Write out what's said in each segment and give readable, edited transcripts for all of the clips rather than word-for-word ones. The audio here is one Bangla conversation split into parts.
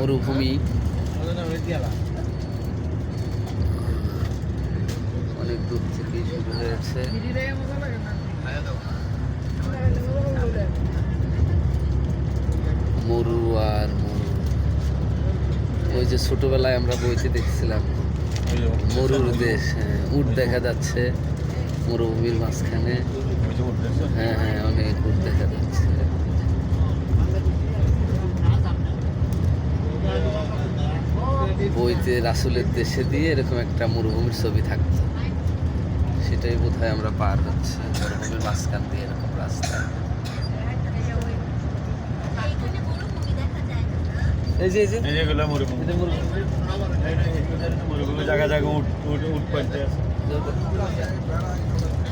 মরুভূমি, অনেক দূর থেকে শুরু হয়েছে। মরু আর মরু, ওই যে ছোটবেলায় আমরা বইতে দেখছিলাম মরুর দেশ। হ্যাঁ, উট দেখা যাচ্ছে মরুভূমির মাঝখানে। হ্যাঁ হ্যাঁ, অনেক উট দেখা যাচ্ছে। বইতে রাসূলের দেশে দিয়ে এরকম একটা মরুভূমির ছবি থাকতো, সেটাই বোধহয় আমরা পার হচ্ছে মরুভূমির মাঝখান দিয়ে এরকম রাস্তা। এই যে যেগুলো মরুভূমি, মরুভূমি জায়গা জায়গা উট পাইতে আছে।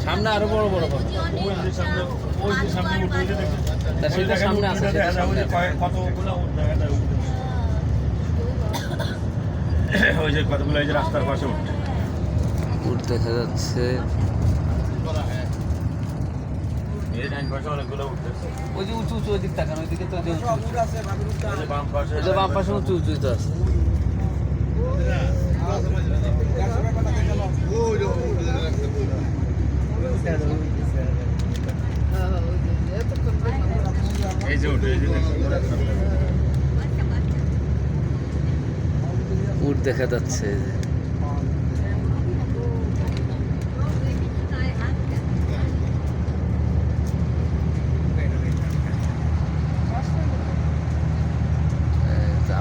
সামনে আরো বড় বড় সামনে আছে, কতগুলো উট দেখা যায়। ওই যে কতগুলো এই যে রাস্তার পাশে উট দেখা যাচ্ছে। ওই যে উঁচু উঁচু ওই দিক তাকান, ওইদিকে তো বাম পাশে উঁচু উঁচু তো আছে। উট দেখা যাচ্ছে।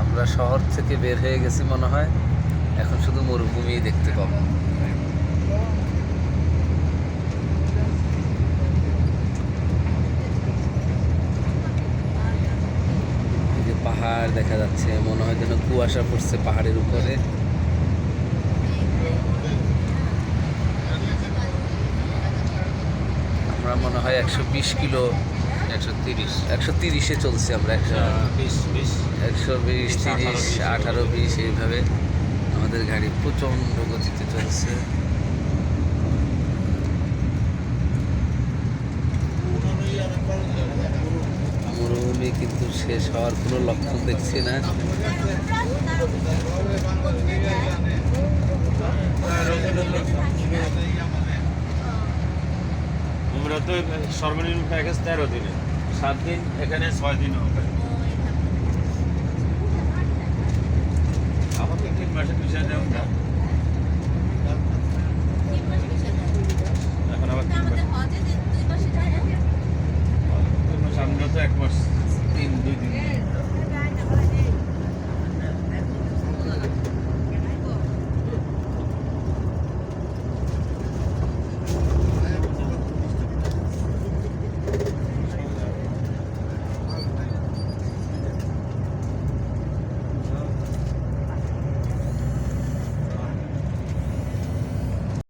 আমরা শহর থেকে বের হয়ে গেছি মনে হয়, এখন শুধু মরুভূমি দেখতে পাবো। এই যে পাহাড় দেখা যাচ্ছে, মনে হয় যেন কুয়াশা পড়ছে পাহাড়ের উপরে। আমরা মনে হয় 120 কিলো, 130-130-এ চলছে আমরা। 120, 30, 18, 20 এইভাবে আমাদের গাড়ি প্রচণ্ড গতিতে চলছে। মরুভূমি কিন্তু শেষ হওয়ার কোনো লক্ষণ দেখছি না। আমরা তো সর্বনিম্ন প্যাকেজ 13 দিনে, 7 দিন এখানে 6 দিন হবে।